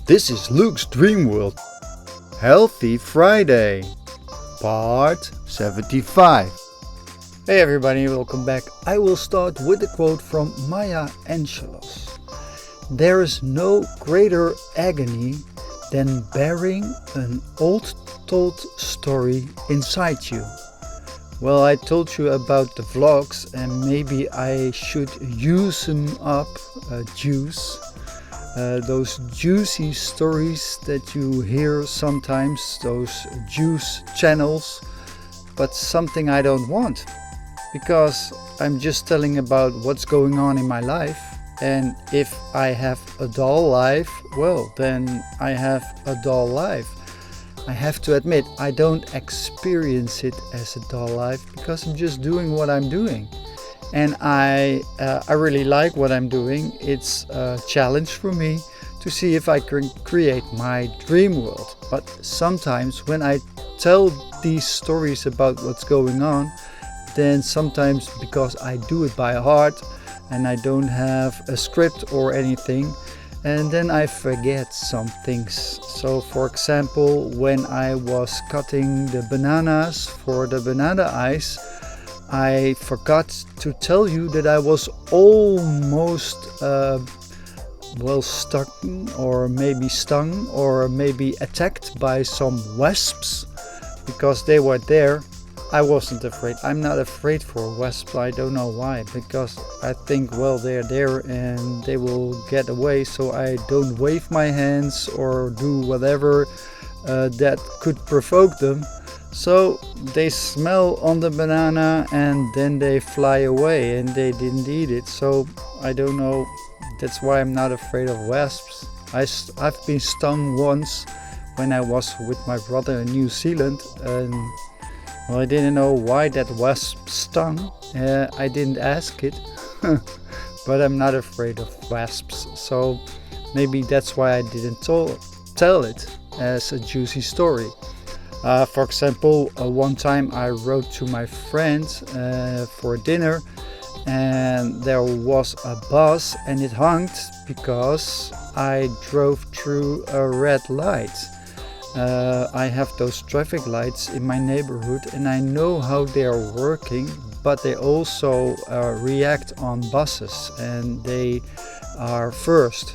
This is Luke's Dreamworld. Healthy Friday, part 75. Hey everybody, welcome back. I will start with a quote from Maya Angelou's. There is no greater agony than bearing an old told story inside you. Well, I told you about the vlogs and maybe I should use them up, those juicy stories that you hear sometimes, those juice channels, but something I don't want, because I'm just telling about what's going on in my life, and if I have a dull life, well, then I have a dull life. I have to admit, I don't experience it as a dull life because I'm just doing what I'm doing. And I really like what I'm doing. It's a challenge for me to see if I can create my dream world. But sometimes when I tell these stories about what's going on, then sometimes because I do it by heart and I don't have a script or anything, and then I forget some things. So for example, when I was cutting the bananas for the banana ice, I forgot to tell you that I was almost stuck or maybe stung or maybe attacked by some wasps because they were there. I wasn't afraid. I'm not afraid for wasps. I don't know why, because I think, well, they're there and they will get away, so I don't wave my hands or do whatever that could provoke them. So they smell on the banana and then they fly away and they didn't eat it. So I don't know. That's why I'm not afraid of wasps. I've been stung once when I was with my brother in New Zealand, and well, I didn't know why that wasp stung. I didn't ask it, but I'm not afraid of wasps. So maybe that's why I didn't tell it as a juicy story. For example, one time I wrote to my friend for dinner, and there was a bus and it honked because I drove through a red light. I have those traffic lights in my neighborhood and I know how they are working, but they also react on buses and they are first.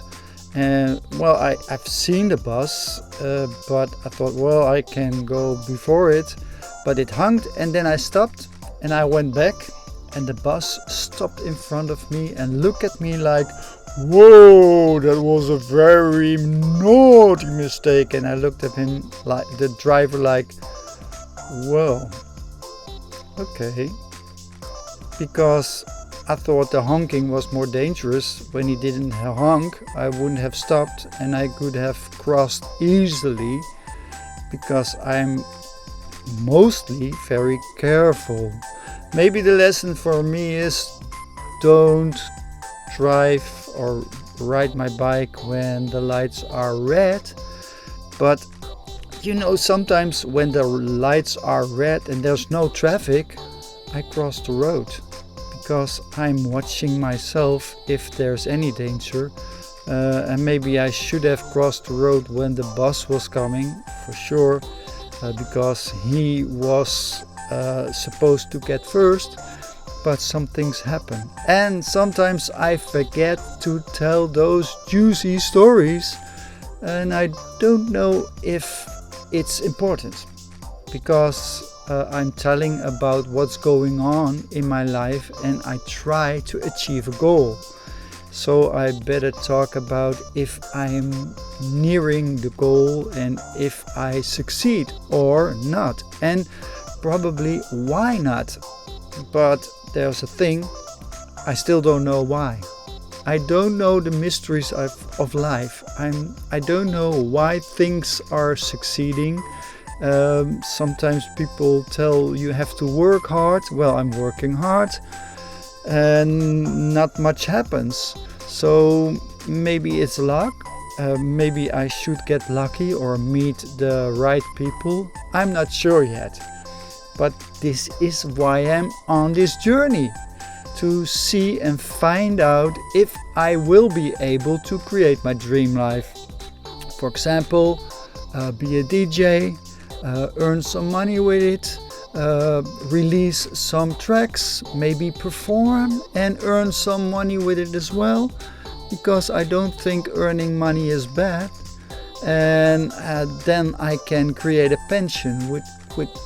And well, I've seen the bus, but I thought, well, I can go before it, but it honked and then I stopped and I went back and the bus stopped in front of me and looked at me like, whoa, that was a very naughty mistake. And I looked at him, like the driver, like, well, okay, because I thought the honking was more dangerous. When he didn't honk, I wouldn't have stopped and I could have crossed easily because I'm mostly very careful. Maybe the lesson for me is don't drive or ride my bike when the lights are red. But you know, sometimes when the lights are red and there's no traffic, I cross the road because I'm watching myself if there's any danger. And maybe I should have crossed the road when the bus was coming, for sure, because he was supposed to get first, but some things happen. And sometimes I forget to tell those juicy stories, and I don't know if it's important, because I'm telling about what's going on in my life and I try to achieve a goal. So I better talk about if I'm nearing the goal and if I succeed or not, and probably why not. But there's a thing, I still don't know why. I don't know the mysteries of life. I don't know why things are succeeding. Sometimes people tell you have to work hard. Well, I'm working hard and not much happens. So maybe it's luck. Maybe I should get lucky or meet the right people. I'm not sure yet. But this is why I'm on this journey, to see and find out if I will be able to create my dream life. For example, be a DJ, earn some money with it, release some tracks, maybe perform and earn some money with it as well, because I don't think earning money is bad. And then I can create a pension with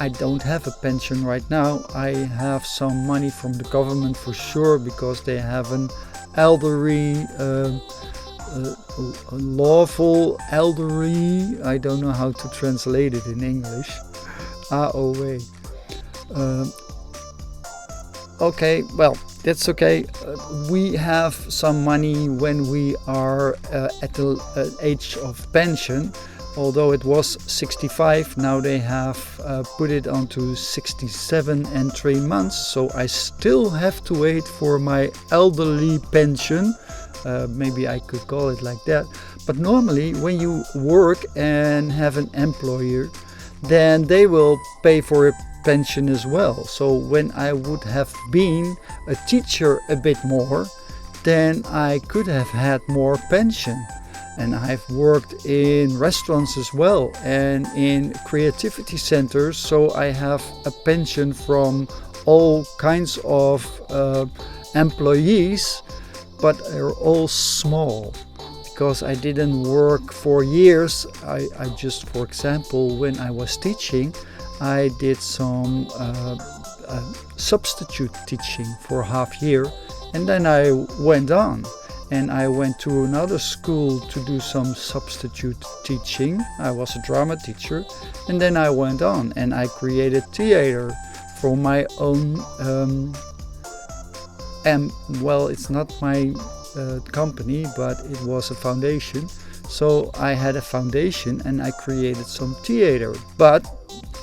I don't have a pension right now. I have some money from the government for sure, because they have an elderly lawful elderly, I don't know how to translate it in English, AOW. Okay, well, that's okay. We have some money when we are at the age of pension. Although it was 65, now they have put it onto 67 and 3 months. So I still have to wait for my elderly pension. Maybe I could call it like that. But normally when you work and have an employer, then they will pay for a pension as well. So when I would have been a teacher a bit more, then I could have had more pension. And I've worked in restaurants as well and in creativity centers, so I have a pension from all kinds of employees, but they're all small because I didn't work for years. I just, for example, when I was teaching, I did some substitute teaching for a half year, and then I went on. And I went to another school to do some substitute teaching. I was a drama teacher. And then I went on and I created theater for my own, well, it's not my company, but it was a foundation. So I had a foundation and I created some theater. But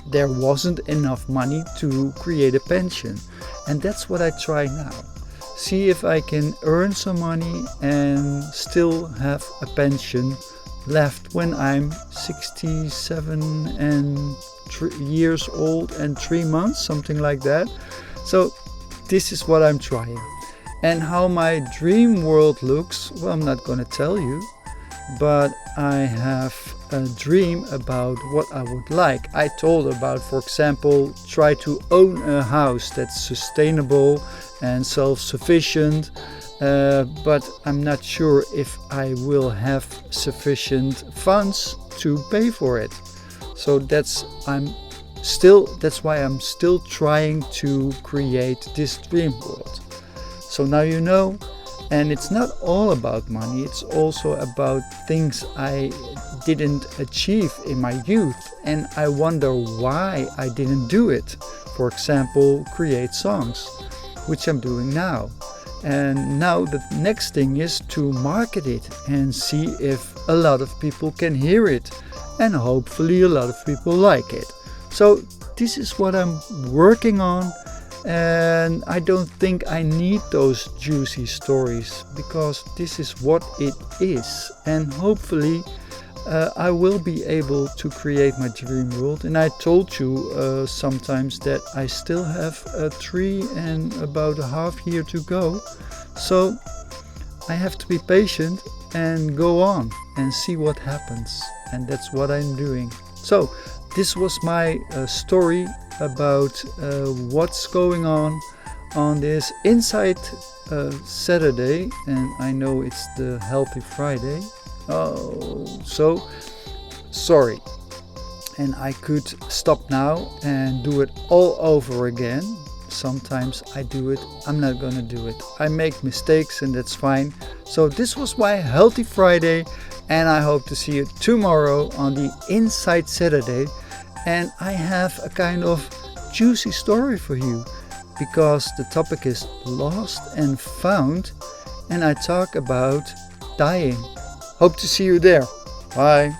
there wasn't enough money to create a pension. And that's what I try now. See if I can earn some money and still have a pension left when I'm 67 and years old and 3 months, something like that. So this is what I'm trying. And how my dream world looks, well, I'm not going to tell you, but I have a dream about what I would like. I told about, for example, try to own a house that's sustainable and self-sufficient, but I'm not sure if I will have sufficient funds to pay for it. So that's why I'm still trying to create this dream world. So now you know, and it's not all about money, it's also about things I didn't achieve in my youth, and I wonder why I didn't do it. For example, create songs, which I'm doing now. And now the next thing is to market it and see if a lot of people can hear it, and hopefully a lot of people like it. So this is what I'm working on, and I don't think I need those juicy stories, because this is what it is. And hopefully I will be able to create my dream world. And I told you sometimes that I still have 3 and about a half year to go. So I have to be patient and go on and see what happens. And that's what I'm doing. So this was my story about what's going on this Inside Saturday. And I know it's the Healthy Friday. Oh, so sorry. And I could stop now and do it all over again. Sometimes I do it, I'm not gonna do it. I make mistakes and that's fine. So this was my Healthy Friday, and I hope to see you tomorrow on the Inside Saturday. And I have a kind of juicy story for you, because the topic is lost and found, and I talk about dying. Hope to see you there. Bye.